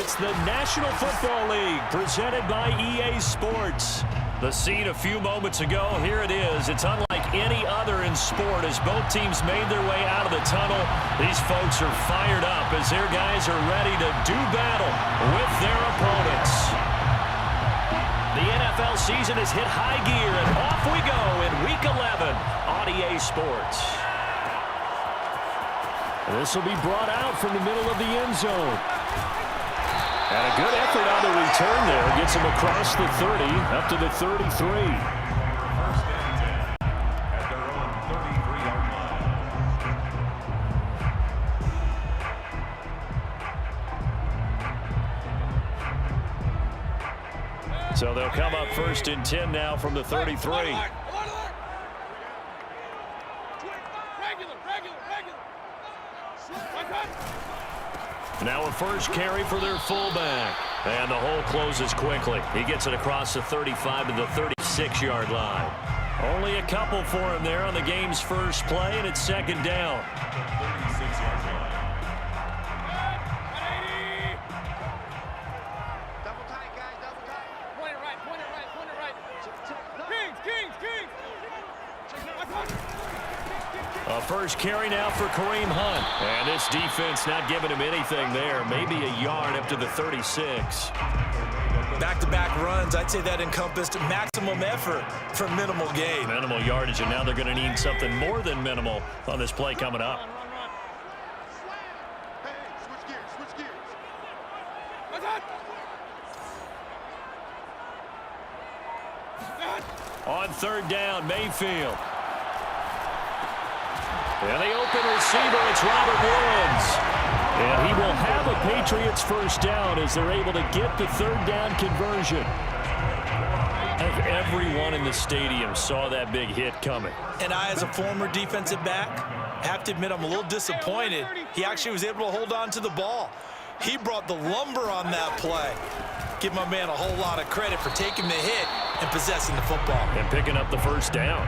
It's the National Football League presented by EA Sports. The scene a few moments ago, here it is. It's unlike any other in sport as both teams made their way out of the tunnel. These folks are fired up as their guys are ready to do battle with their opponents. The NFL season has hit high gear, and off we go in Week 11 on EA Sports. This will be brought out from the middle of the end zone. And a good effort on the return there. Gets him across the 30, up to the 33. So they'll come up 1st and 10 now from the 33. Now a first carry for their fullback. And the hole closes quickly. He gets it across the 35 to the 36-yard line. Only a couple for him there on the game's first play, and it's 2nd down. Double tight, guys, double tight. Point it right, point it right, point it right. Kings. A first carry now for Kareem Hunt. And this defense not giving him anything there. Maybe a yard up to the 36. Back-to-back runs, I'd say that encompassed maximum effort for minimal gain. Minimal yardage, and now they're going to need something more than minimal on this play coming up. Hey, switch gears. On 3rd down, Mayfield. And the open receiver, it's Robert Woods. And he will have a Patriots first down as they're able to get the 3rd down conversion. Everyone in the stadium saw that big hit coming. And I, as a former defensive back, have to admit I'm a little disappointed. He actually was able to hold on to the ball. He brought the lumber on that play. Give my man a whole lot of credit for taking the hit and possessing the football. And picking up the first down.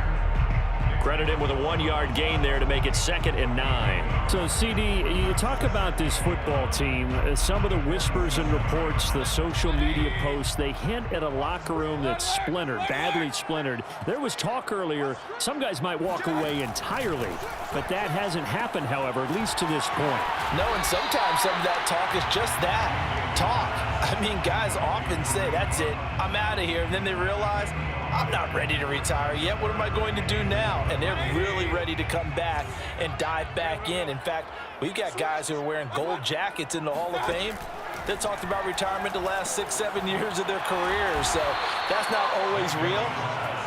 Credit him with a 1-yard gain there to make it 2nd and 9. So, CD, you talk about this football team. Some of the whispers and reports, the social media posts, they hint at a locker room that's splintered, badly splintered. There was talk earlier, some guys might walk away entirely, but that hasn't happened, however, at least to this point. No, and sometimes some of that talk is just that, talk. I mean, guys often say, that's it, I'm out of here, and then they realize, I'm not ready to retire yet. What am I going to do now? And they're really ready to come back and dive back in. In fact, we've got guys who are wearing gold jackets in the Hall of Fame that talked about retirement the last 6-7 years of their careers. So that's not always real.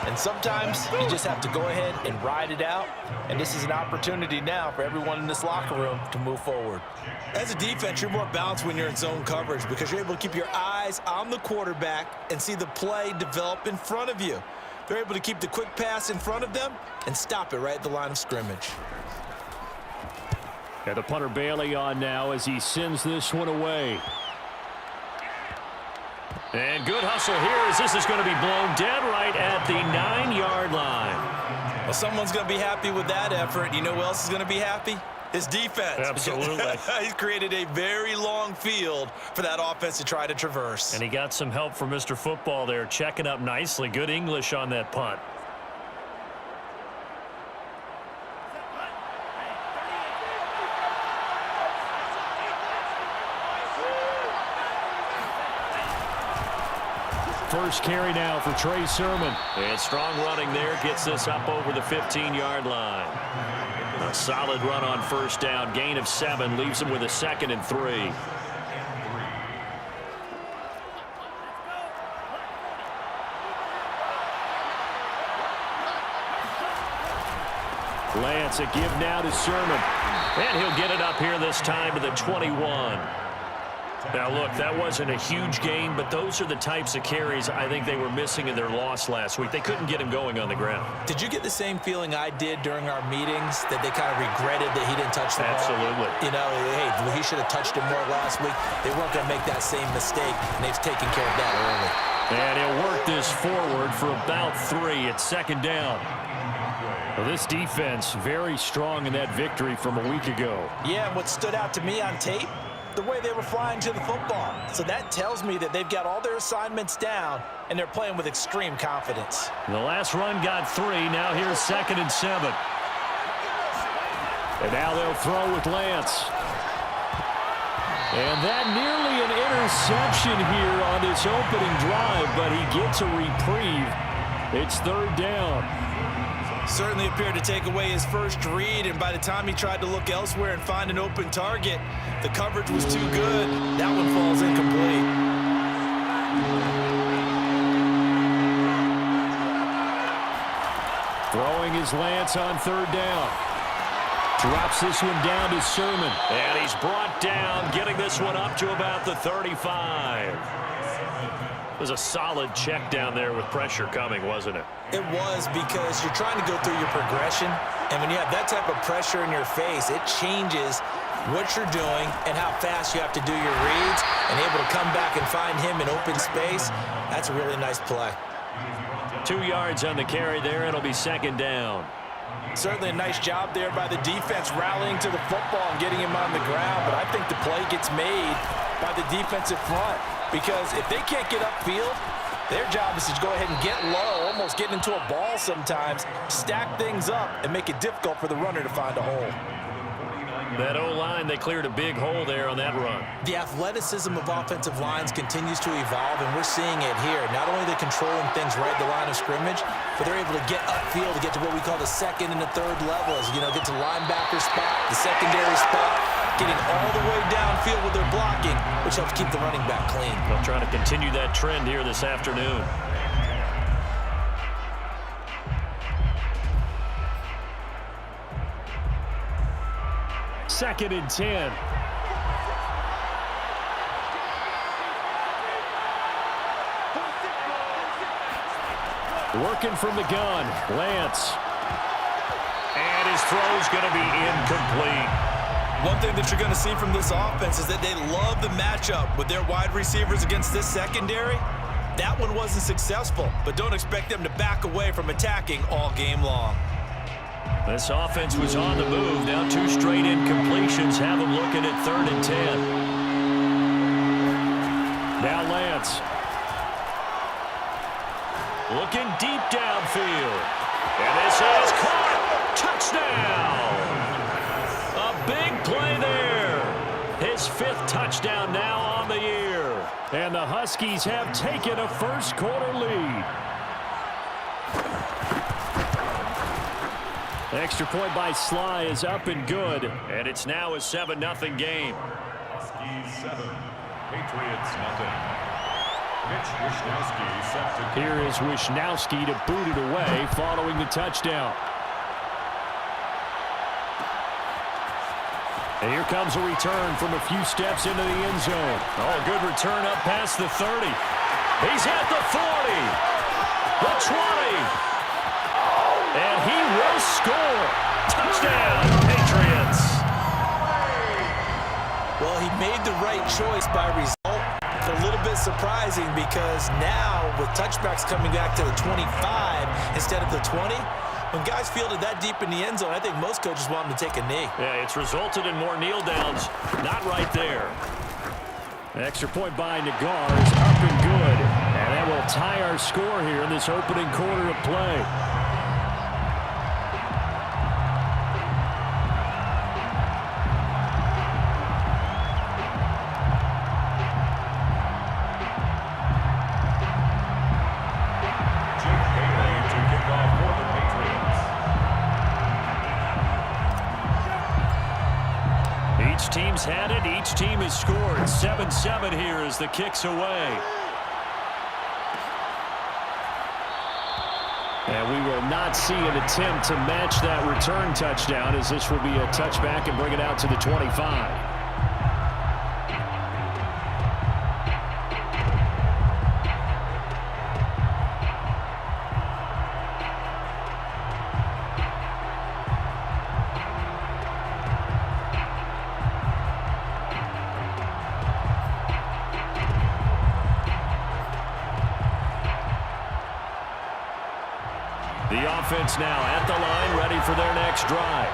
And sometimes you just have to go ahead and ride it out. And this is an opportunity now for everyone in this locker room to move forward. As a defense, you're more balanced when you're in zone coverage because you're able to keep your eyes on the quarterback and see the play develop in front of you. They're able to keep the quick pass in front of them and stop it right at the line of scrimmage. And the punter Bailey on now as he sends this one away. And good hustle here as this is going to be blown dead right at the 9-yard line. Well, someone's going to be happy with that effort. You know who else is going to be happy? His defense. Absolutely. He's created a very long field for that offense to try to traverse. And he got some help from Mr. Football there, checking up nicely. Good English on that punt. First carry now for Trey Sermon. And strong running there gets this up over the 15-yard line. A solid run on 1st down. Gain of 7 leaves him with a 2nd and 3. Lance, a give now to Sermon. And he'll get it up here this time to the 21. Now, look, that wasn't a huge gain, but those are the types of carries I think they were missing in their loss last week. They couldn't get him going on the ground. Did you get the same feeling I did during our meetings, that they kind of regretted that he didn't touch the ball? Absolutely. You know, hey, he should have touched it more last week. They weren't going to make that same mistake, and they've taken care of that early. And he'll work this forward for about 3. It's 2nd down. Well, this defense very strong in that victory from a week ago. Yeah, and what stood out to me on tape, the way they were flying to the football. So that tells me that they've got all their assignments down, and they're playing with extreme confidence. The last run got 3. Now here's 2nd and 7. And now they'll throw with Lance. And that nearly an interception here on this opening drive, but he gets a reprieve. It's 3rd down. Certainly appeared to take away his first read, and by the time he tried to look elsewhere and find an open target, the coverage was too good. That one falls incomplete. Throwing his Lance on 3rd down. Drops this one down to Sermon. And he's brought down, getting this one up to about the 35. It was a solid check down there with pressure coming, wasn't it? It was, because you're trying to go through your progression, and when you have that type of pressure in your face, it changes what you're doing and how fast you have to do your reads, and able to come back and find him in open space. That's a really nice play. 2 yards on the carry there. It'll be 2nd down. Certainly a nice job there by the defense, rallying to the football and getting him on the ground, but I think the play gets made by the defensive front, because if they can't get upfield, their job is to go ahead and get low, almost get into a ball sometimes, stack things up, and make it difficult for the runner to find a hole. That O-line, they cleared a big hole there on that run. The athleticism of offensive lines continues to evolve, and we're seeing it here. Not only are they controlling things right at the line of scrimmage, but they're able to get upfield to get to what we call the 2nd and the 3rd levels. You know, get to linebacker spot, the secondary spot, getting all the way downfield with their blocking, which helps keep the running back clean. They'll try to continue that trend here this afternoon. Second and 10. Working from the gun, Lance. And his throw's going to be incomplete. One thing that you're going to see from this offense is that they love the matchup with their wide receivers against this secondary. That one wasn't successful, but don't expect them to back away from attacking all game long. This offense was on the move. Now 2 straight incompletions have them looking at 3rd and 10. Now Lance. Looking deep downfield. And this is caught. Touchdown. A big play there. His 5th touchdown now on the year. And the Huskies have taken a first-quarter lead. Extra point by Sly is up and good. And it's now a 7-0 game. Huskies 7, Patriots nothing. Mitch Wishnowsky set to... Here is Wishnowsky to boot it away following the touchdown. And here comes a return from a few steps into the end zone. Oh, a good return up past the 30. He's at the 40. The 20. And he will score. Touchdown, Patriots. Well, he made the right choice by result. A little bit surprising, because now with touchbacks coming back to the 25 instead of the 20, when guys fielded that deep in the end zone, I think most coaches want them to take a knee. Yeah, it's resulted in more kneel downs. Not right there. Extra point by Nagars, up and good. And that will tie our score here in this opening quarter of play. Each team's had it. Each team has scored. 7-7 here as the kick's away. And we will not see an attempt to match that return touchdown, as this will be a touchback and bring it out to the 25. The offense now at the line, ready for their next drive.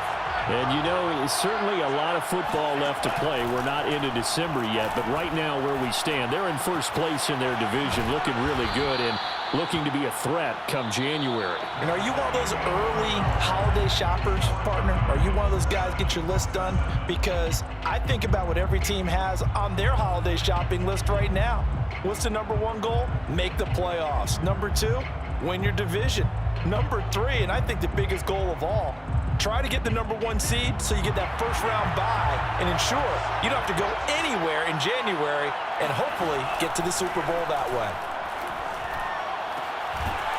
And, you know, certainly a lot of football left to play. We're not into December yet, but right now where we stand, they're in first place in their division, looking really good and looking to be a threat come January. And are you one of those early holiday shoppers, partner? Are you one of those guys get your list done? Because I think about what every team has on their holiday shopping list right now. What's the number one goal? Make the playoffs. Number two, win your division. Number three, and I think the biggest goal of all, try to get the number one seed so you get that first round bye and ensure you don't have to go anywhere in January and hopefully get to the Super Bowl that way.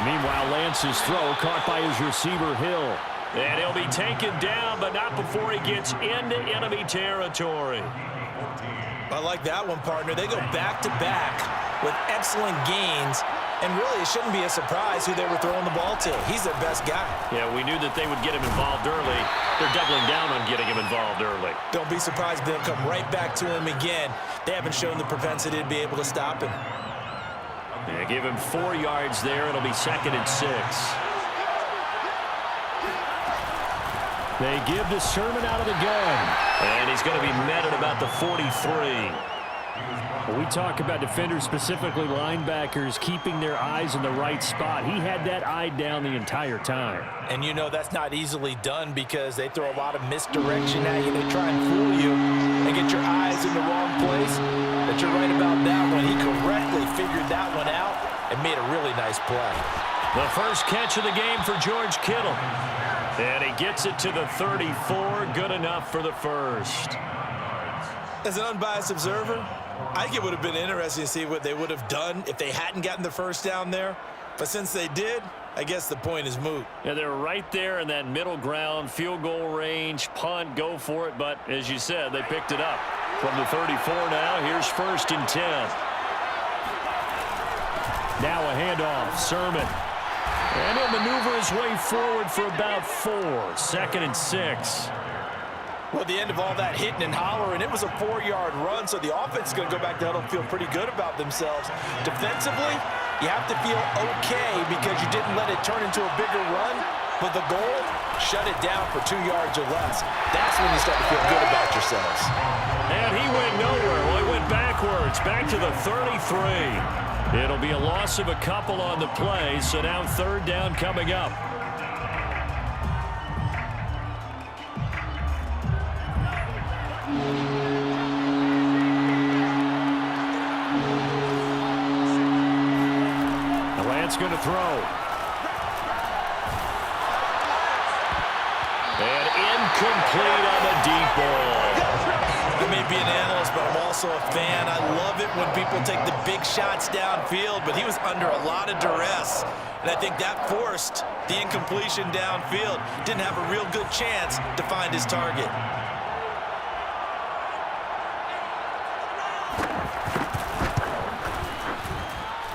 Meanwhile, Lance's throw caught by his receiver, Hill. And he'll be taken down, but not before he gets into enemy territory. I like that one, partner. They go back-to-back with excellent gains. And really, it shouldn't be a surprise who they were throwing the ball to. He's their best guy. Yeah, we knew that they would get him involved early. They're doubling down on getting him involved early. Don't be surprised if they'll come right back to him again. They haven't shown the propensity to be able to stop him. Yeah, give him 4 yards there. It'll be 2nd and 6. They give the Sermon out of the gun. And he's going to be met at about the 43. We talk about defenders, specifically linebackers, keeping their eyes in the right spot. He had that eye down the entire time. And you know that's not easily done because they throw a lot of misdirection at you. They try and fool you and get your eyes in the wrong place. But you're right about that one. He correctly figured that one out and made a really nice play. The first catch of the game for George Kittle. And he gets it to the 34. Good enough for the first. As an unbiased observer, I think it would have been interesting to see what they would have done if they hadn't gotten the first down there. But since they did, I guess the point is moot. Yeah, they're right there in that middle ground, field goal range, punt, go for it. But as you said, they picked it up. From the 34 now, here's 1st and 10. Now a handoff, Sermon. And he'll maneuver his way forward for about 4. 2nd and 6. Well, at the end of all that hitting and hollering, it was a 4-yard run, so the offense is going to go back to huddle and feel pretty good about themselves. Defensively, you have to feel okay because you didn't let it turn into a bigger run, but the goal, shut it down for 2 yards or less. That's when you start to feel good about yourselves. And he went nowhere. Well, he went backwards, back to the 33. It'll be a loss of a couple on the play, so now 3rd down coming up. Going to throw. And incomplete on the deep ball. I may be an analyst, but I'm also a fan. I love it when people take the big shots downfield, but he was under a lot of duress. And I think that forced the incompletion downfield. Didn't have a real good chance to find his target.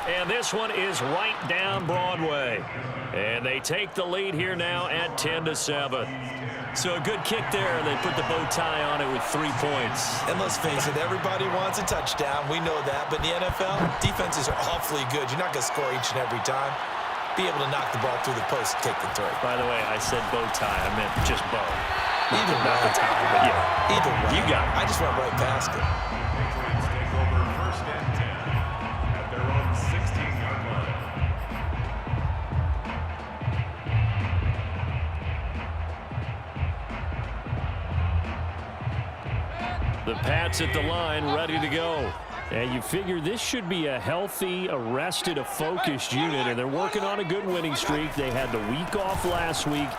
And this one is right down Broadway. And they take the lead here now at 10-7. So a good kick there. They put the bow tie on it with 3 points. And let's face it, everybody wants a touchdown. We know that. But in the NFL, defenses are awfully good. You're not going to score each and every time. Be able to knock the ball through the post and take the three. By the way, I said bow tie. I meant just bow. Either way. Not the tie, but yeah. Either way. You got it. I just went right past it. Patriots take over 1st and 10 at their own 16-yard line. The Pats at the line, ready to go. And you figure this should be a healthy, arrested, a focused unit, and they're working on a good winning streak. They had the week off last week.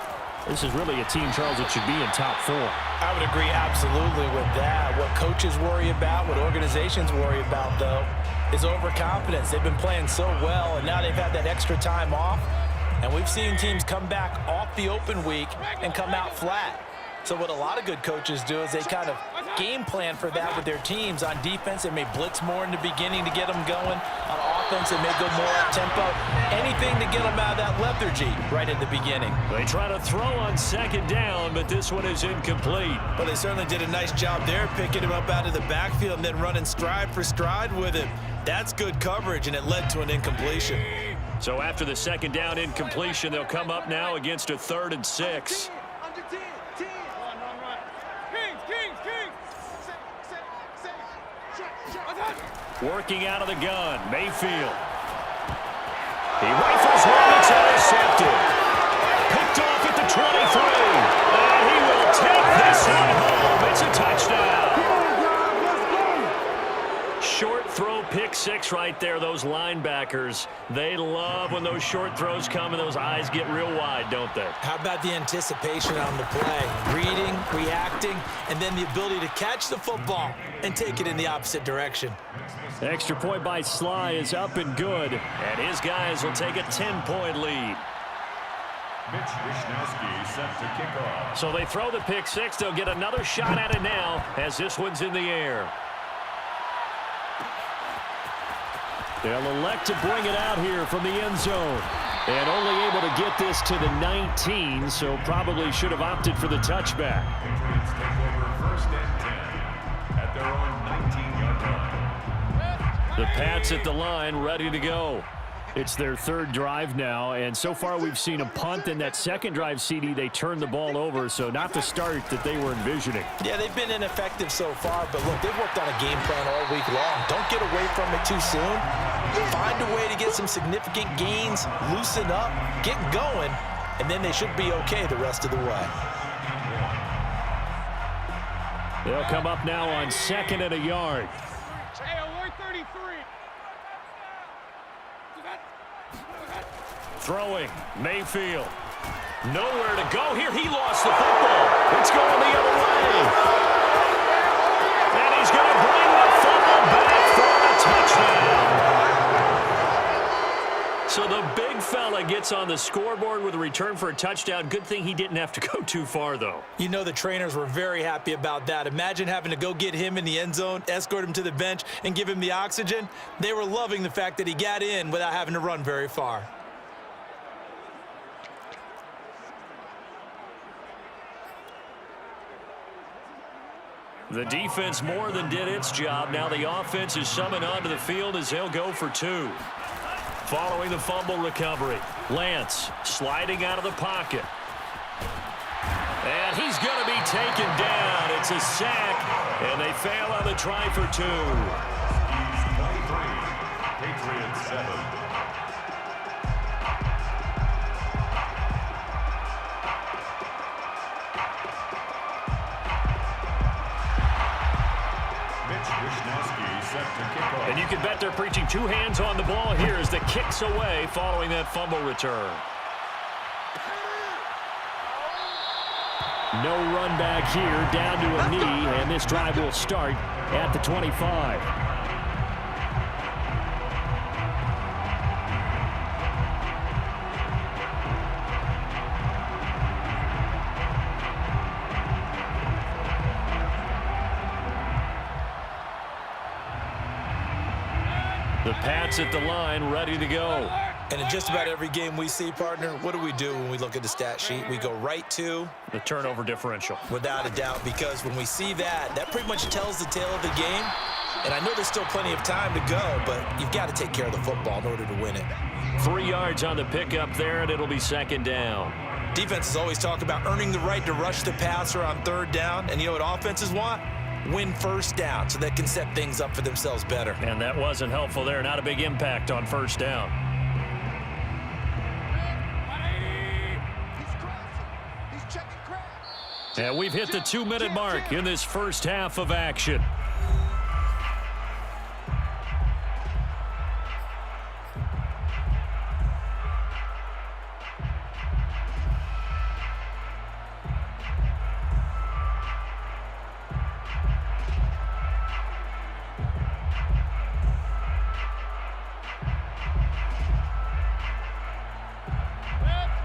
This is really a team, Charles, that should be in top 4. I would agree absolutely with that. What coaches worry about, what organizations worry about, though, is overconfidence. They've been playing so well, and now they've had that extra time off. And we've seen teams come back off the open week and come out flat. So what a lot of good coaches do is they kind of game plan for that with their teams. On defense, they may blitz more in the beginning to get them going. On offense, they may go more up-tempo. Anything to get them out of that lethargy right at the beginning. They try to throw on 2nd down, but this one is incomplete. Well, they certainly did a nice job there, picking him up out of the backfield and then running stride for stride with him. That's good coverage, and it led to an incompletion. So after the 2nd down incompletion, they'll come up now against a 3rd and 6. Working out of the gun, Mayfield. He rifles one, it's intercepted. Picked off at the 23. And he will take this one home. It's a touchdown. Short throw, pick six right there. Those linebackers, they love when those short throws come and those eyes get real wide, don't they? How about the anticipation on the play? Reading, reacting, and then the ability to catch the football and take it in the opposite direction. The extra point by Sly is up and good. And his guys will take a 10-point lead. Mitch Wishnowsky set to kick off. So they throw the pick six. They'll get another shot at it now as this one's in the air. They'll elect to bring it out here from the end zone. And only able to get this to the 19, so probably should have opted for the touchback. Patriots take over first and 10 at their own 19-yard line. The Pats at the line, ready to go. It's their third drive now, and so far we've seen a punt. In that second drive, CD, they turned the ball over, so not the start that they were envisioning. Yeah, they've been ineffective so far, but look, they've worked on a game plan all week long. Don't get away from it too soon. Find a way to get some significant gains, loosen up, get going, and then they should be okay the rest of the way. They'll come up now on second and a yard. Hey, alert 33. Throwing, Mayfield. Nowhere to go here. He lost the football. It's going the other way. And he's going to bring the football back for a touchdown. So the big fella gets on the scoreboard with a return for a touchdown. Good thing he didn't have to go too far, though. You know the trainers were very happy about that. Imagine having to go get him in the end zone, escort him to the bench, and give him the oxygen. They were loving the fact that he got in without having to run very far. The defense more than did its job. Now the offense is summoned onto the field as they'll go for two. Following the fumble recovery, Lance sliding out of the pocket. And he's going to be taken down. It's a sack, and they fail on the try for two. Huskies 23, Patriots 7. And you can bet they're preaching two hands on the ball here as the kick's away following that fumble return. No run back here, down to a knee, and this drive will start at the 25. The Pats at the line, ready to go. And in just about every game we see, partner, what do we do when we look at the stat sheet? We go right to the turnover differential. Without a doubt, because when we see that, that pretty much tells the tale of the game. And I know there's still plenty of time to go, but you've got to take care of the football in order to win it. 3 yards on the pickup there, and it'll be second down. Defenses always talk about earning the right to rush the passer on third down. And you know what offenses want? Win first down so they can set things up for themselves better. And that wasn't helpful there. Not a big impact on first down. And we've hit the 2-minute mark in this first half of action.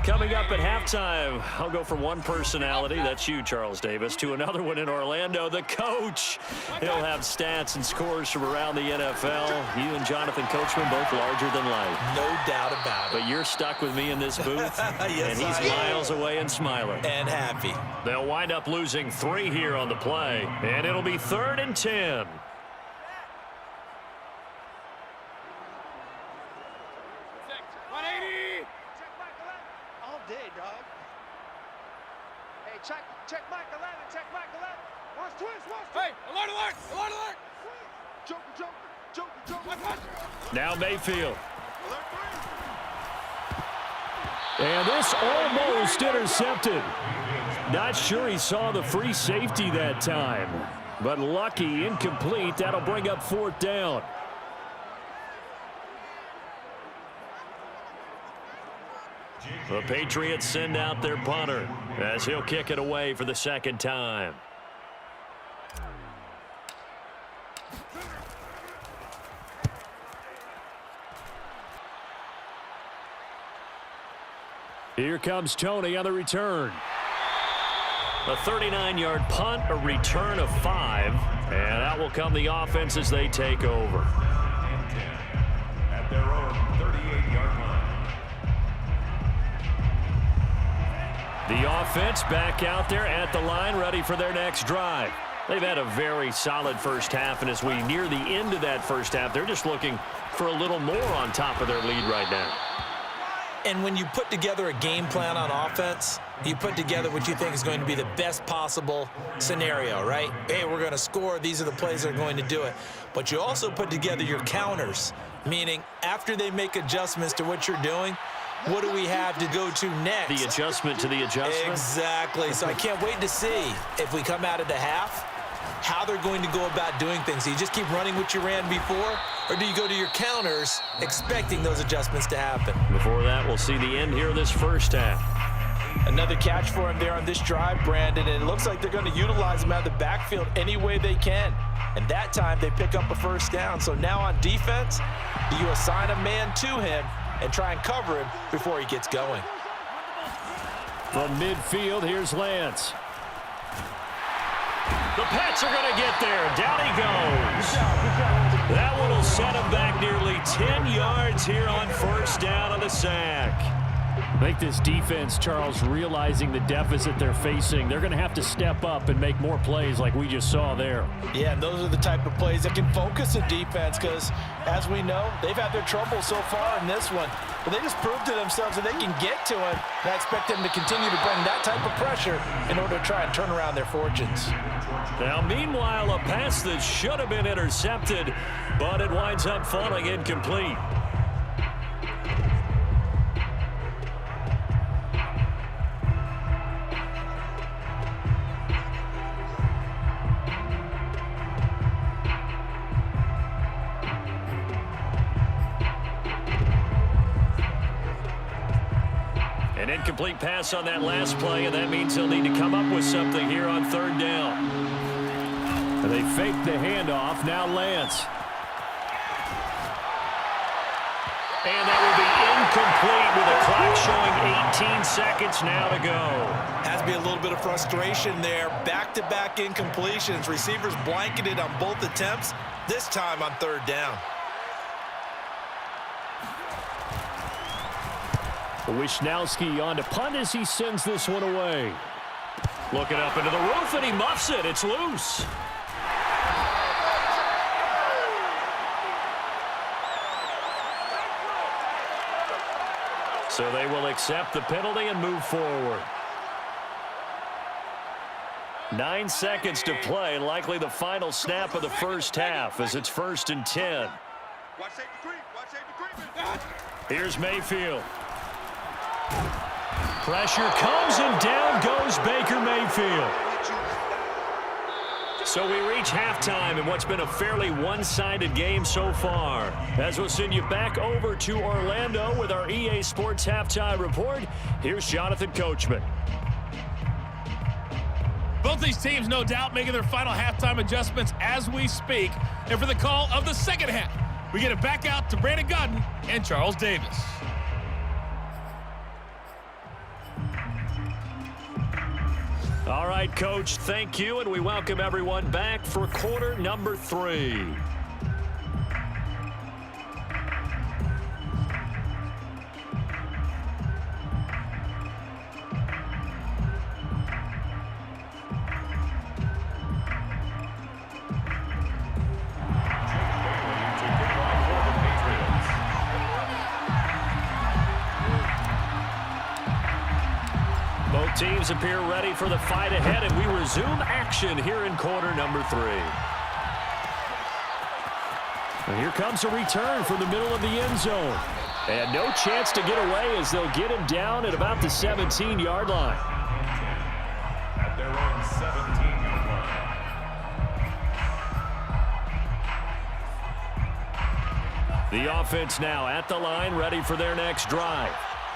Coming up at halftime, I'll go from one personality, that's you, Charles Davis, to another one in Orlando, the coach. He'll have stats and scores from around the NFL. You and Jonathan Coachman both larger than life. No doubt about it. But you're stuck with me in this booth, Yes, and he's miles away and smiling. And happy. They'll wind up losing 3 here on the play, and it'll be 3rd and 10. Check Mike 11, check Mike 11. Watch twist, watch twist. Hey, alert, alert, alert, alert. Now Mayfield. And this almost intercepted. Not sure he saw the free safety that time. But lucky, incomplete. That'll bring up 4th down. The Patriots send out their punter as he'll kick it away for the 2nd time. Here comes Tony on the return. A 39-yard punt, a return of 5, and that will come the offense as they take over. At their own 38-yard line. The offense back out there at the line, ready for their next drive. They've had a very solid first half, and as we near the end of that first half, they're just looking for a little more on top of their lead right now. And when you put together a game plan on offense, you put together what you think is going to be the best possible scenario, right? Hey, we're going to score. These are the plays that are going to do it. But you also put together your counters, meaning after they make adjustments to what you're doing, what do we have to go to next? The adjustment to the adjustment? Exactly. So I can't wait to see if we come out of the half, how they're going to go about doing things. Do you just keep running what you ran before, or do you go to your counters expecting those adjustments to happen? Before that, we'll see the end here of this first half. Another catch for him there on this drive, Brandon, and it looks like they're going to utilize him out of the backfield any way they can. And that time, they pick up a 1st down. So now on defense, do you assign a man to him and try and cover him before he gets going? From midfield, here's Lance. The Pats are going to get there. Down he goes. That one will set him back nearly 10 yards here on 1st down on the sack. I think this defense, Charles, realizing the deficit they're facing, they're going to have to step up and make more plays like we just saw there. Yeah, and those are the type of plays that can focus a defense because, as we know, they've had their trouble so far in this one. But they just proved to themselves that they can get to him, and I expect them to continue to bring that type of pressure in order to try and turn around their fortunes. Now, meanwhile, a pass that should have been intercepted, but it winds up falling incomplete. An incomplete pass on that last play, and that means they'll need to come up with something here on 3rd down. And they fake the handoff. Now Lance. And that will be incomplete with a clock showing 18 seconds now to go. Has to be a little bit of frustration there. Back-to-back incompletions. Receivers blanketed on both attempts, this time on 3rd down. Wisnowski on to punt as he sends this one away. Looking up into the roof, and he muffs it. It's loose. So they will accept the penalty and move forward. 9 seconds to play, and likely the final snap of the first half as it's 1st and 10. Here's Mayfield. Pressure comes, and down goes Baker Mayfield. So we reach halftime in what's been a fairly one-sided game so far. As we'll send you back over to Orlando with our EA Sports Halftime Report, here's Jonathan Coachman. Both these teams, no doubt, making their final halftime adjustments as we speak. And for the call of the second half, we get it back out to Brandon Godden and Charles Davis. All right, Coach, thank you, and we welcome everyone back for quarter number 3. Both teams appear ready for the fight ahead, and we resume action here in quarter number 3. And here comes a return from the middle of the end zone. And no chance to get away as they'll get him down at about the 17-yard line. At their own 17-yard line. The offense now at the line, ready for their next drive.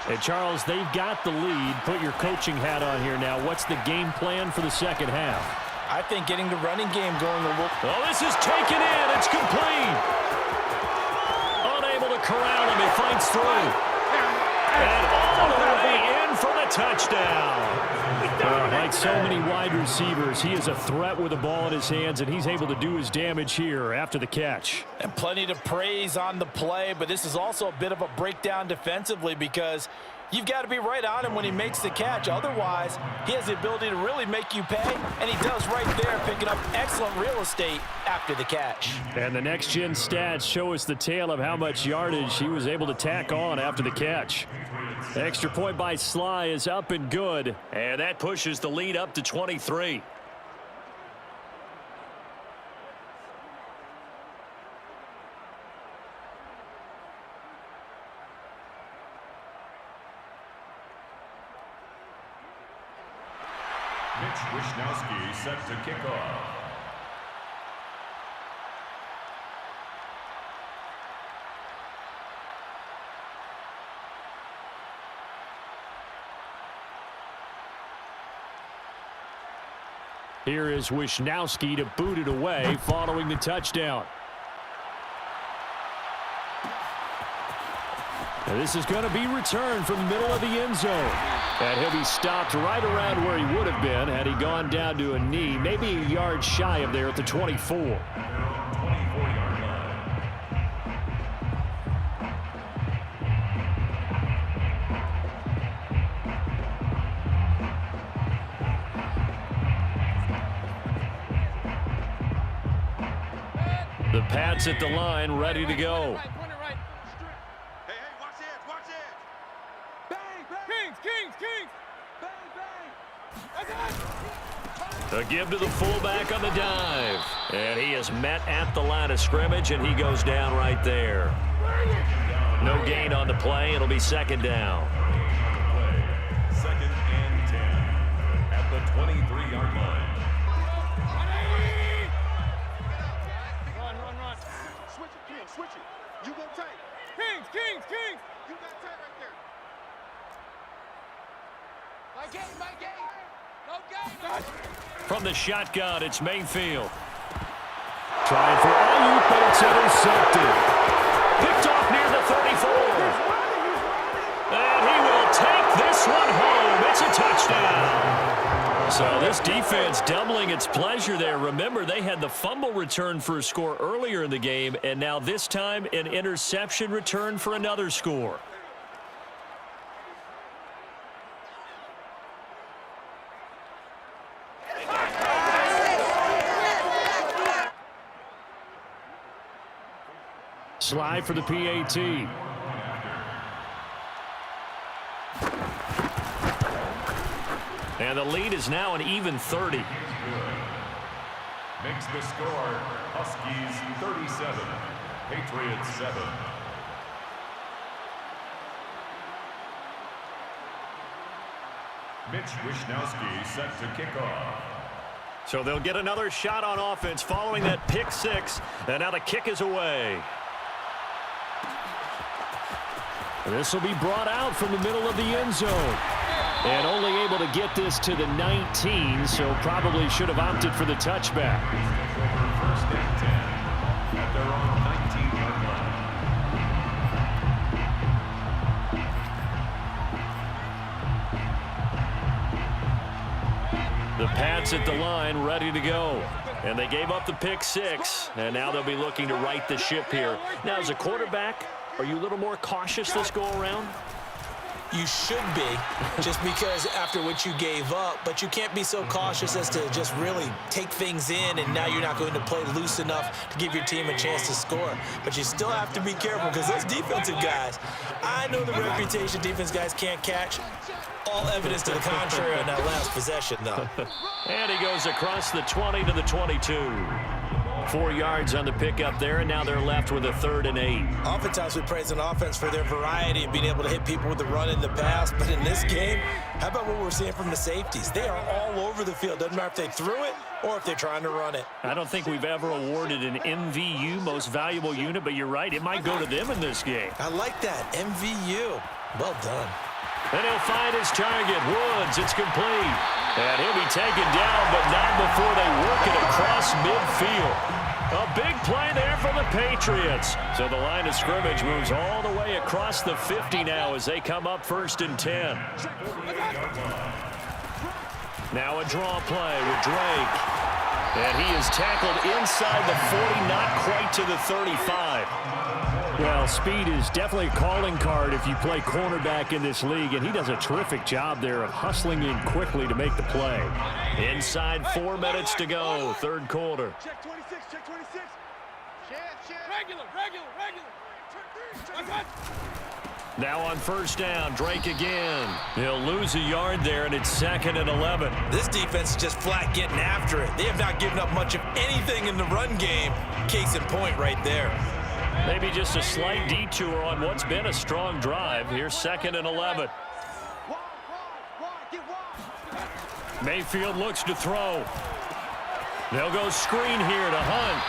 And Charles, they've got the lead. Put your coaching hat on here now. What's the game plan for the second half? I think getting the running game going a little. Oh, this is taken in. It's complete. Unable to corral him. He fights through. And all the way in for the touchdown. Like so many wide receivers, he is a threat with the ball in his hands, and he's able to do his damage here after the catch. And plenty to praise on the play, but this is also a bit of a breakdown defensively because you've got to be right on him when he makes the catch. Otherwise, he has the ability to really make you pay, and he does right there, picking up excellent real estate after the catch. And the next-gen stats show us the tale of how much yardage he was able to tack on after the catch. Extra point by Sly is up and good. And that pushes the lead up to 23. Mitch Wishnowsky set to kick off. Here is Wishnowsky to boot it away following the touchdown. And this is going to be returned from the middle of the end zone. And he'll be stopped right around where he would have been had he gone down to a knee, maybe a yard shy of there at the 24. 24-yard line. The Pats at the line, ready to go. A give to the fullback on the dive. And he is met at the line of scrimmage, and he goes down right there. No gain on the play. It'll be second down. Second and 10 at the 23-yard line. Run. Switch it, King. Switch it. You go tight. Kings. You got tight right there. My game. No game. From the shotgun, it's Mayfield. Trying for Ayuk, but it's intercepted. Picked off near the 34. And he will take this one home. It's a touchdown. So this defense doubling its pleasure there. Remember, they had the fumble return for a score earlier in the game, and now this time an interception return for another score. Slide for the PAT. And the lead is now an even 30. Makes the score Huskies 37, Patriots 7. Mitch Wishnowsky set to kick off. So they'll get another shot on offense following that pick six. And now the kick is away. This will be brought out from the middle of the end zone. And only able to get this to the 19, so probably should have opted for the touchback. First and 10 at their own 19-yard line. The Pats at the line, ready to go. And they gave up the pick six. And now they'll be looking to right the ship here. Now, as a quarterback, are you a little more cautious this go around? You should be, just because after what you gave up, but you can't be so cautious as to just really take things in, and now you're not going to play loose enough to give your team a chance to score. But you still have to be careful because those defensive guys, I know the reputation defense guys can't catch. All evidence to the contrary on that last possession, though. And he goes across the 20 to the 22. 4 yards on the pickup there, and now they're left with a 3rd and 8. Oftentimes we praise an offense for their variety and being able to hit people with the run in the pass, but in this game, how about what we're seeing from the safeties? They are all over the field. Doesn't matter if they threw it or if they're trying to run it. I don't think we've ever awarded an MVU, most valuable unit, but you're right, it might go to them in this game. I like that, MVU. Well done. And he'll find his target, Woods. It's complete. And he'll be taken down, but not before they work it across midfield. A big play there for the Patriots. So the line of scrimmage moves all the way across the 50 now as they come up 1st and 10. Now a draw play with Drake. And he is tackled inside the 40, not quite to the 35. Well, speed is definitely a calling card if you play cornerback in this league, and he does a terrific job there of hustling in quickly to make the play. Inside 4 minutes to go, 3rd quarter. Check 26, check 26. Regular. Now on 1st down, Drake again. He'll lose a yard there, and it's 2nd and 11. This defense is just flat getting after it. They have not given up much of anything in the run game. Case in point right there. Maybe just a slight detour on what's been a strong drive. Here's 2nd and 11. Mayfield looks to throw. They'll go screen here to Hunt.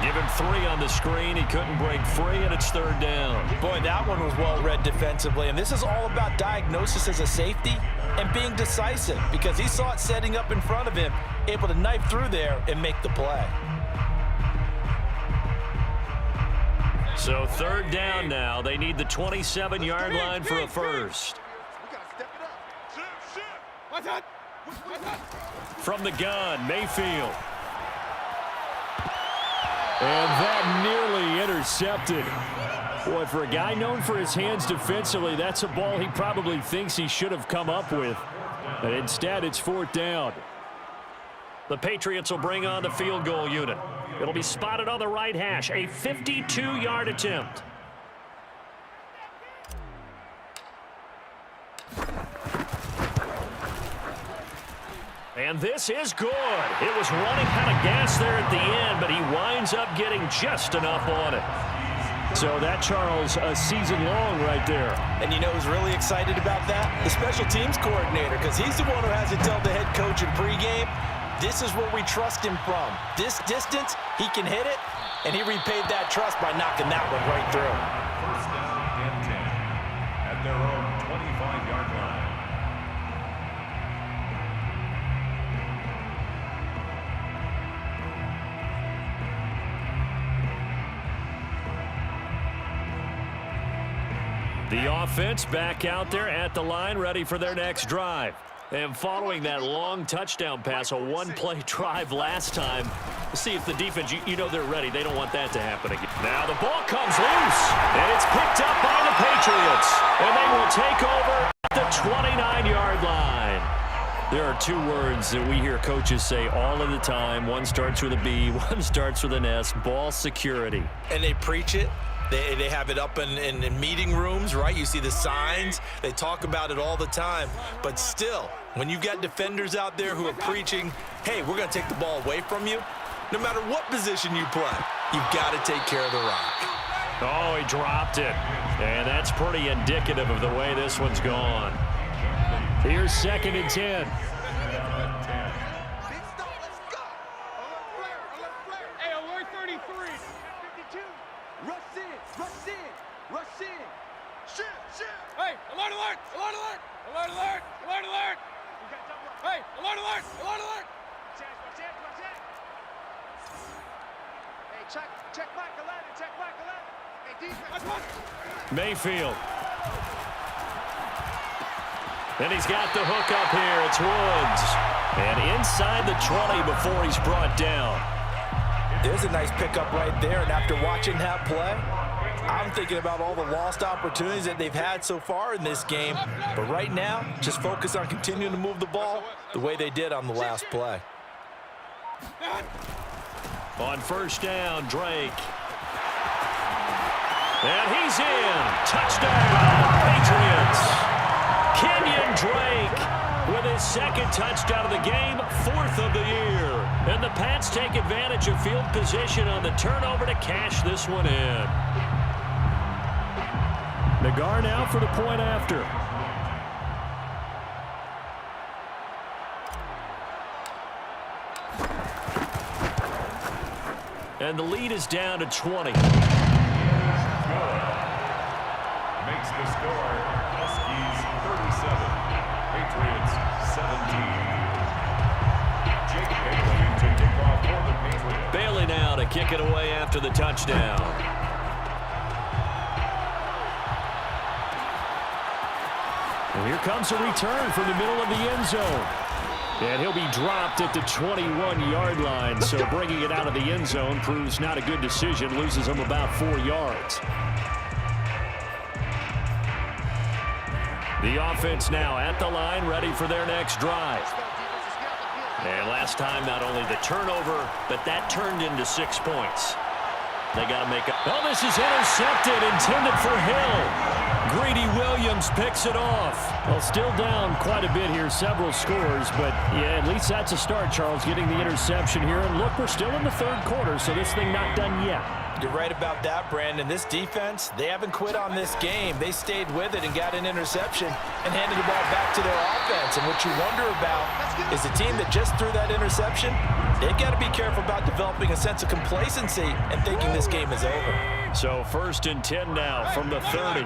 Give him 3 on the screen. He couldn't break free, and it's 3rd down. Boy, that one was well read defensively. And this is all about diagnosis as a safety and being decisive because he saw it setting up in front of him, able to knife through there and make the play. So 3rd down now. They need the 27-yard line for a first. We got to step it up. From the gun, Mayfield. And that nearly intercepted. Boy, for a guy known for his hands defensively, that's a ball he probably thinks he should have come up with. But instead, it's 4th down. The Patriots will bring on the field goal unit. It'll be spotted on the right hash, a 52-yard attempt. And this is good. It was running kind of gas there at the end, but he winds up getting just enough on it. So that, Charles, a season long right there. And you know who's really excited about that? The special teams coordinator, because he's the one who has to tell the head coach in pregame, this is where we trust him from. This distance, he can hit it, and he repaid that trust by knocking that one right through. 1st down and 10 at their own 25-yard line. The offense back out there at the line, ready for their next drive. And following that long touchdown pass, a one-play drive last time, see if the defense, you know they're ready. They don't want that to happen again. Now the ball comes loose, and it's picked up by the Patriots. And they will take over at the 29-yard line. There are 2 words that we hear coaches say all of the time. One starts with a B, one starts with an S, ball security. And they preach it. They have it up in meeting rooms, right? You see the signs. They talk about it all the time. But still, when you've got defenders out there who are preaching, hey, we're going to take the ball away from you, no matter what position you play, you've got to take care of the rock. Oh, he dropped it. And that's pretty indicative of the way this one's gone. Here's 2nd and 10. Hey, alert 33. 52. Rush in. Shoot. Hey, alert, alert, alert, alert, alert, alert, alert, alert. Hey, alert, alert, alert, alert. Watch it. Hey, check back 11. Hey, defense. Mayfield. And he's got the hook up here. It's Woods. And inside the 20 before he's brought down. There's a nice pickup right there, and after watching that play, I'm thinking about all the lost opportunities that they've had so far in this game. But right now, just focus on continuing to move the ball the way they did on the last play. On 1st down, Drake. And he's in. Touchdown, Patriots. Kenyon Drake with his 2nd touchdown of the game, 4th of the year. And the Pats take advantage of field position on the turnover to cash this one in. Nagar now for the point after. And the lead is down to 20. Makes the score Huskies 37, Patriots 17. Jake Bailey to kick off for the Patriots. Bailey now to kick it away after the touchdown. And here comes a return from the middle of the end zone. And he'll be dropped at the 21-yard line. So bringing it out of the end zone proves not a good decision. Loses him about 4 yards. The offense now at the line, ready for their next drive. And last time, not only the turnover, but that turned into 6 points. They got to make it. Oh, this is intercepted, intended for Hill. Greedy Williams picks it off. Well, still down quite a bit here, several scores, but yeah, at least that's a start, Charles, getting the interception here. And look, we're still in the third quarter, so this thing not done yet. You're right about that, Brandon. This defense, they haven't quit on this game. They stayed with it and got an interception and handed the ball back to their offense. And what you wonder about is the team that just threw that interception, they've got to be careful about developing a sense of complacency and thinking this game is over. So 1st and 10 now from the 30.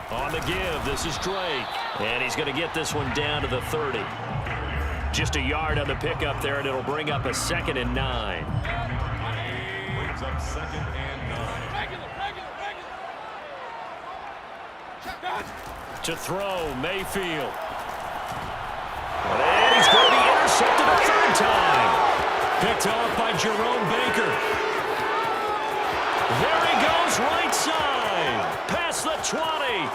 On the give, this is Drake. And he's going to get this one down to the 30. Just a yard on the pickup there, and it'll bring up a 2nd and 9. Brings up 2nd and 9. To throw, Mayfield. And he's going to be intercepted a 3rd time. Picked off by Jerome Baker. There he goes, right side. Past the 20.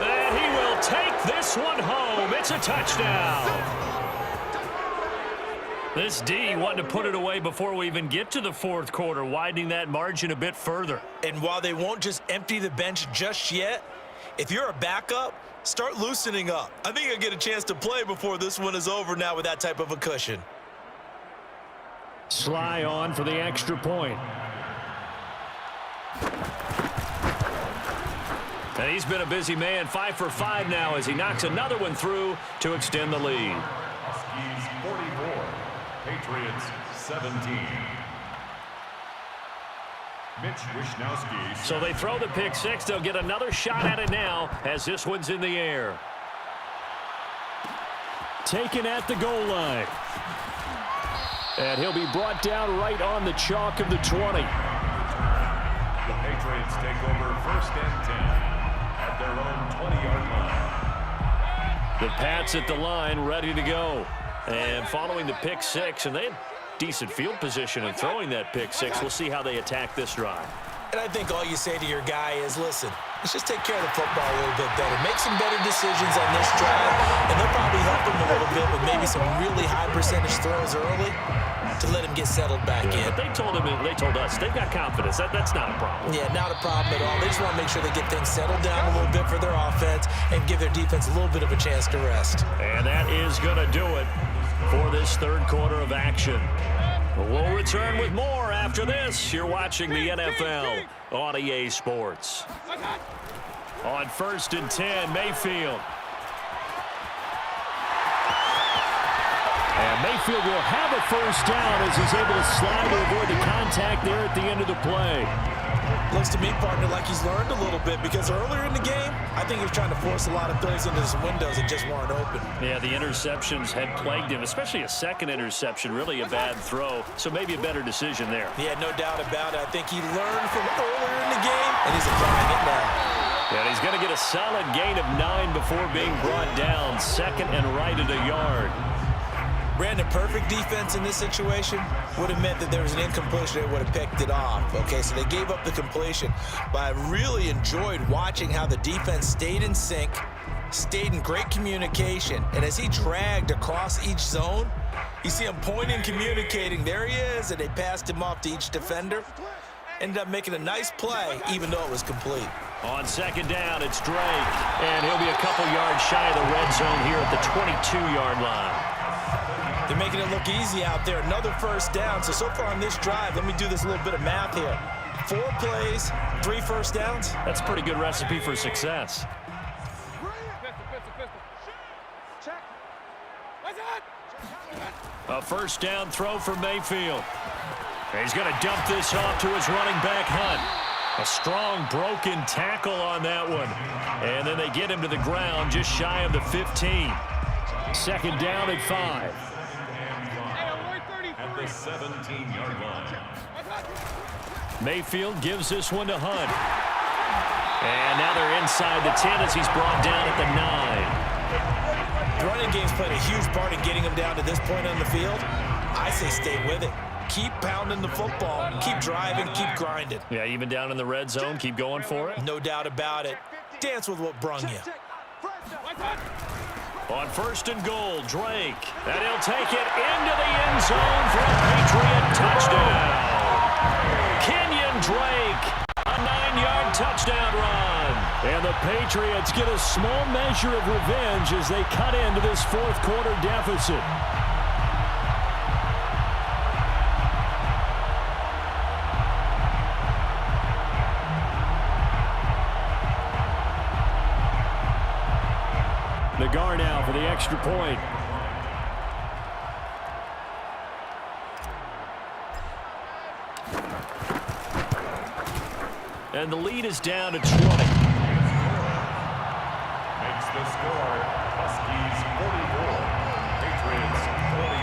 And he will take this one home. It's a touchdown. This D wanting to put it away before we even get to the 4th quarter, widening that margin a bit further. And while they won't just empty the bench just yet, if you're a backup, start loosening up. I think you'll get a chance to play before this one is over now with that type of a cushion. Sly on for the extra point. And he's been a busy man, 5 for 5 now as he knocks another one through to extend the lead. Huskies 44, Patriots 17. Mitch Wishnowski. So they throw the pick 6. They'll get another shot at it now as this one's in the air. Taken at the goal line. And he'll be brought down right on the chalk of the 20. The Patriots take over 1st and 10 at their own 20-yard line. The Pats at the line, ready to go. And following the pick 6, and they had decent field position in throwing that pick 6. We'll see how they attack this drive. And I think all you say to your guy is, listen, let's just take care of the football a little bit better. Make some better decisions on this drive, and they'll probably help him a little bit with maybe some really high percentage throws early to let him get settled back in. But they told us, they've got confidence. That's not a problem. Yeah, not a problem at all. They just want to make sure they get things settled down a little bit for their offense and give their defense a little bit of a chance to rest. And that is going to do it for this 3rd quarter of action. We'll return with more after this. You're watching the NFL on EA Sports. On 1st and 10, Mayfield. And Mayfield will have a 1st down as he's able to slide to avoid the contact there at the end of the play. Looks to me, partner, like he's learned a little bit because earlier in the game, I think he was trying to force a lot of throws into his windows that just weren't open. Yeah, the interceptions had plagued him, especially a 2nd interception, really a bad throw. So maybe a better decision there. Yeah, no doubt about it. I think he learned from earlier in the game, and he's applying it now. And he's going to get a solid gain of 9 before being brought down. 2nd and right at a yard. Brandon, perfect defense in this situation would have meant that there was an incompletion. They would have picked it off. Okay, so they gave up the completion. But I really enjoyed watching how the defense stayed in sync, stayed in great communication. And as he dragged across each zone, you see him pointing, communicating. There he is, and they passed him off to each defender. Ended up making a nice play, even though it was complete. On second down, it's Drake. And he'll be a couple yards shy of the red zone here at the 22-yard line. They're making it look easy out there. Another first down. So far on this drive, let me do this little bit of math here. 4 plays, 3 first downs. That's a pretty good recipe for success. A first down throw for Mayfield. He's going to dump this off to his running back, Hunt. A strong broken tackle on that one. And then they get him to the ground just shy of the 15. Second down at 5. At the 17-yard line. Mayfield gives this one to Hunt. And now they're inside the 10 as he's brought down at the 9. The running game's played a huge part in getting him down to this point on the field. I say stay with it. Keep pounding the football. Keep driving. Keep grinding. Yeah, even down in the red zone, keep going for it. No doubt about it. Dance with what brung you. On first and goal, Drake. And he'll take it into the end zone for a Patriot touchdown. Kenyon Drake, a 9-yard touchdown run. And the Patriots get a small measure of revenge as they cut into this fourth quarter deficit. Nagar now for the extra point. And the lead is down to 20. Makes the score Huskies 44, Patriots 24.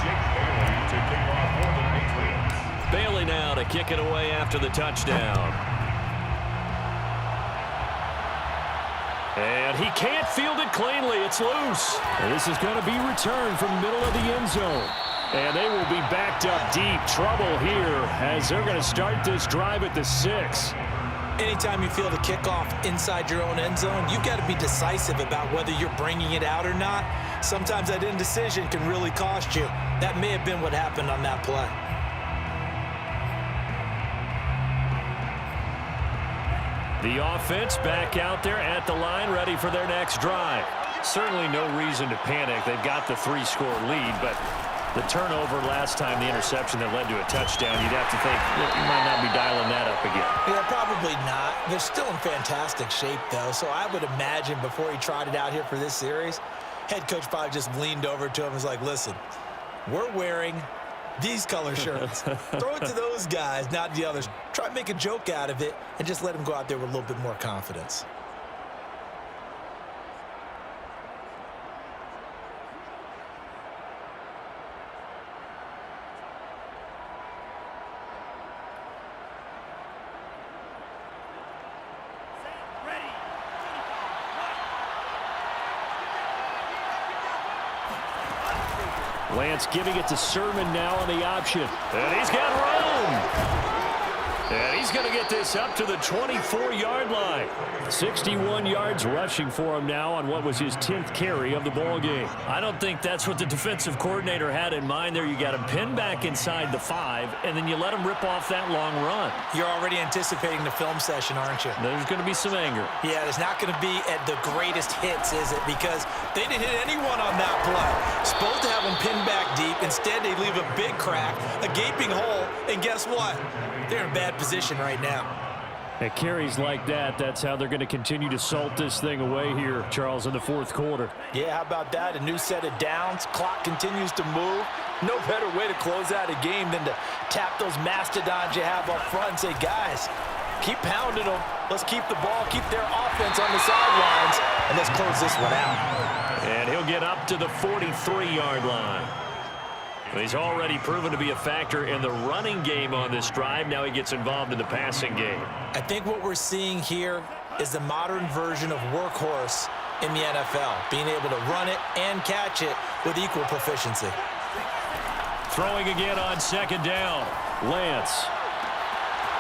Jake Bailey to kick off for the Patriots. Bailey now to kick it away after the touchdown. And he can't field it cleanly. It's loose. And this is going to be returned from the middle of the end zone. And they will be backed up deep. Trouble here as they're going to start this drive at the 6. Anytime you feel the kickoff inside your own end zone, you've got to be decisive about whether you're bringing it out or not. Sometimes that indecision can really cost you. That may have been what happened on that play. The offense back out there at the line, ready for their next drive. Certainly no reason to panic. They've got the 3-score lead, but the turnover last time, the interception that led to a touchdown, you'd have to think you might not be dialing that up again. Yeah, probably not. They're still in fantastic shape, though, so I would imagine before he tried it out here for this series, head coach probably just leaned over to him and was like, listen, we're wearing these color shirts. Throw it to those guys, not the others. Try to make a joke out of it and just let them go out there with a little bit more confidence. Lance giving it to Sermon now on the option. And he's got room. And he's going to get this up to the 24-yard line. 61 yards rushing for him now on what was his 10th carry of the ball game. I don't think that's what the defensive coordinator had in mind there. You got him pinned back inside the 5, and then you let him rip off that long run. You're already anticipating the film session, aren't you? There's going to be some anger. Yeah, it's not going to be at the greatest hits, is it? Because they didn't hit anyone on that play. Supposed to have him pinned back deep. Instead, they leave a big crack, a gaping hole, and guess what? They're in bad position right now. At carries like that, that's how they're going to continue to salt this thing away here, Charles, in the fourth quarter. Yeah, how about that? A new set of downs. Clock continues to move. No better way to close out a game than to tap those mastodons you have up front and say, guys, keep pounding them. Let's keep the ball, keep their offense on the sidelines, and let's close this one out. And he'll get up to the 43-yard line. He's already proven to be a factor in the running game on this drive. Now he gets involved in the passing game. I think what we're seeing here is the modern version of workhorse in the NFL, being able to run it and catch it with equal proficiency. Throwing again on second down. Lance.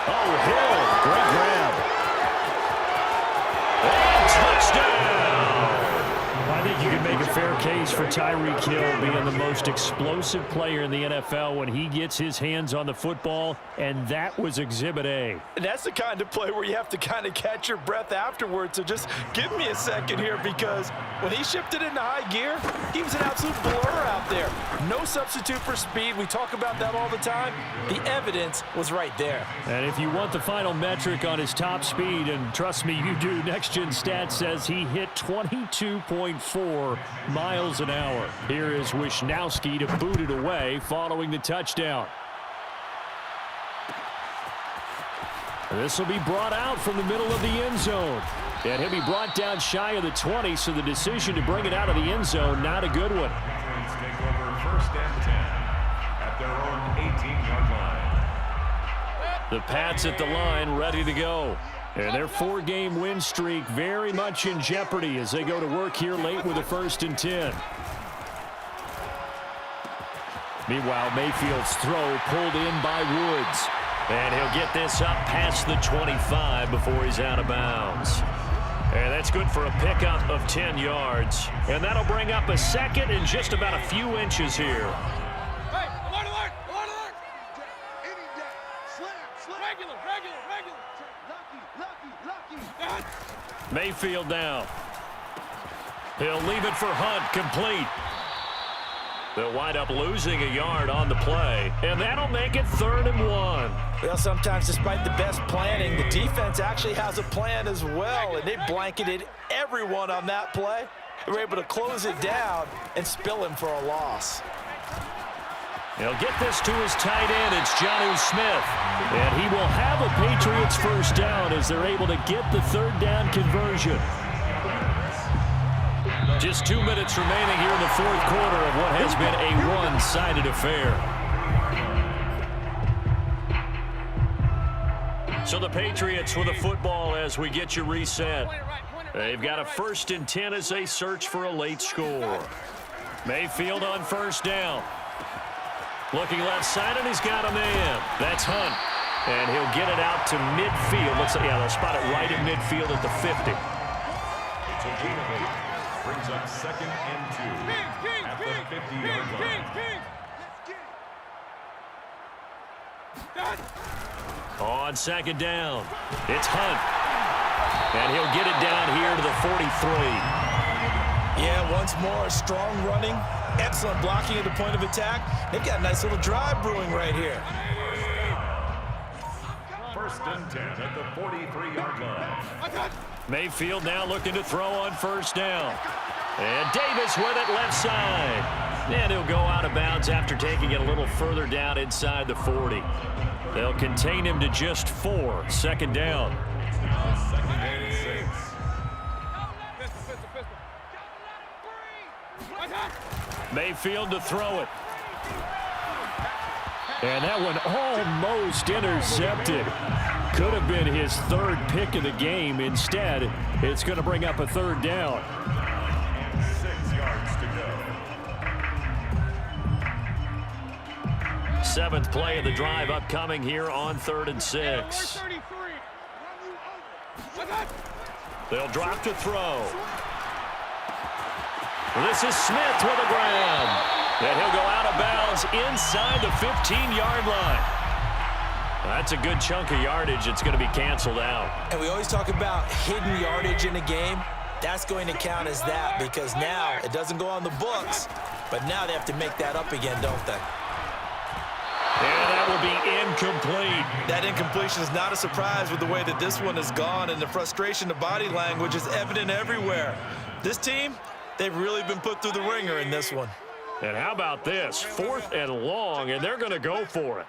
Oh, Hill. Great grab. And touchdown. I think you can make a fair case for Tyreek Hill being the most explosive player in the NFL when he gets his hands on the football, and that was Exhibit A. And that's the kind of play where you have to kind of catch your breath afterwards. So just give me a second here, because when he shifted into high gear, he was an absolute blur out there. No substitute for speed. We talk about that all the time. The evidence was right there. And if you want the final metric on his top speed, and trust me, you do, Next Gen Stats says he hit 22.4 miles an hour. Here is Wisnowski to boot it away following the touchdown. This will be brought out from the middle of the end zone. And he'll be brought down shy of the 20, so the decision to bring it out of the end zone, not a good one. Patriots take over 1st and 10 at their own 18-yard line. The Pats at the line, ready to go. And their 4-game win streak very much in jeopardy as they go to work here late with a 1st and 10. Meanwhile, Mayfield's throw pulled in by Woods. And he'll get this up past the 25 before he's out of bounds. And that's good for a pickup of 10 yards. And that'll bring up a 2nd and just about a few inches here. Hey, alert, alert, alert, alert. Any day. Slam. Regular. Lucky. Mayfield down. He'll leave it for Hunt, complete. They'll wind up losing a yard on the play, and that'll make it 3rd and 1. Well, sometimes despite the best planning, the defense actually has a plan as well, and they blanketed everyone on that play. They were able to close it down and spill him for a loss. He'll get this to his tight end. It's Jonnu Smith. And he will have a Patriots 1st down as they're able to get the 3rd down conversion. Just 2 minutes remaining here in the 4th quarter of what has been a one-sided affair. So the Patriots with the football as we get you reset. They've got a 1st and 10 as they search for a late score. Mayfield on 1st down. Looking left side, and he's got a man. That's Hunt. And he'll get it out to midfield. Looks like, yeah, they'll spot it right at midfield at the 50. It's a gain of 8. Brings up 2nd and 2 at the 50-yard line. On 2nd down, it's Hunt. And he'll get it down here to the 43. Yeah, once more, strong running, excellent blocking at the point of attack. They've got a nice little drive brewing right here. 1st and 10 at the 43-yard line. Mayfield now looking to throw on 1st down. And Davis with it left side. And he'll go out of bounds after taking it a little further down inside the 40. They'll contain him to just 4. 2nd down. 2nd and 6. Mayfield to throw it. And that one almost intercepted. Could have been his 3rd pick of the game. Instead, it's going to bring up a 3rd down. And 6 yards to go. 7th play of the drive upcoming here on 3rd and 6. They'll drop to throw. This is Smith with a grab. And he'll go out of bounds inside the 15-yard line. That's a good chunk of yardage. It's going to be canceled out. And we always talk about hidden yardage in a game. That's going to count as that, because now it doesn't go on the books, but now they have to make that up again, don't they? And that will be incomplete. That incompletion is not a surprise with the way that this one has gone, and the frustration, the body language is evident everywhere. This team, they've really been put through the ringer in this one. And how about this? 4th and long, and they're going to go for it.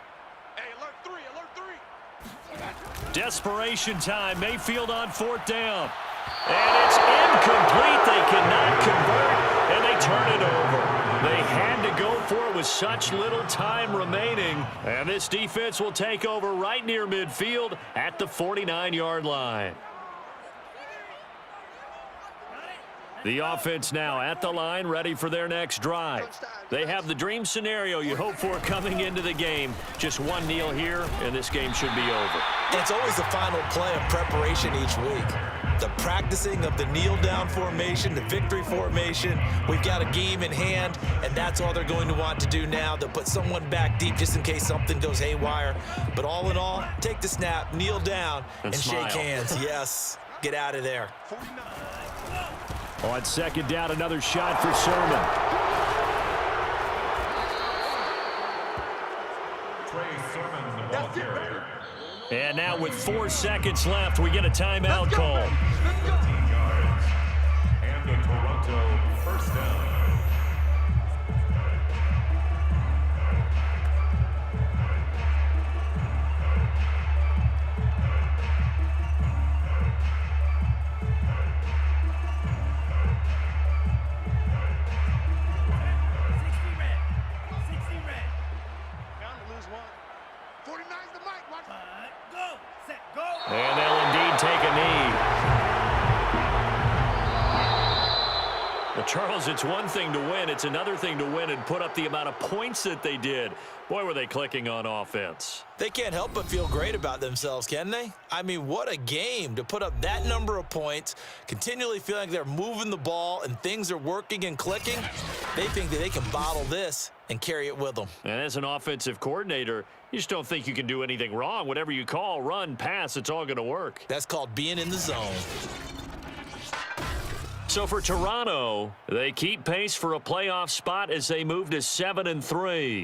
Hey, alert 3, alert 3. Desperation time. Mayfield on 4th down. And it's incomplete. They cannot convert, and they turn it over. They had to go for it with such little time remaining. And this defense will take over right near midfield at the 49-yard line. The offense now at the line, ready for their next drive. They have the dream scenario you hope for coming into the game. Just one kneel here, and this game should be over. It's always the final play of preparation each week. the practicing of the kneel-down formation, the victory formation. We've got a game in hand, and that's all they're going to want to do now. They'll put someone back deep just in case something goes haywire. But all in all, take the snap, kneel down, and shake hands. Yes, get out of there. On second down, another shot for Sermon. And now with 4 seconds left, we get a timeout call. 15 yards. And a Toronto first down. And they'll indeed take a knee. Well, Charles, it's one thing to win. It's another thing to win and put up the amount of points that they did. Boy, were they clicking on offense. They can't help but feel great about themselves, can they? I mean, what a game to put up that number of points, continually feeling like they're moving the ball and things are working and clicking. They think that they can bottle this and carry it with them. And as an offensive coordinator, you just don't think you can do anything wrong. Whatever you call, run, pass, it's all going to work. That's called being in the zone. So for Toronto, they keep pace for a playoff spot as they move to 7-3.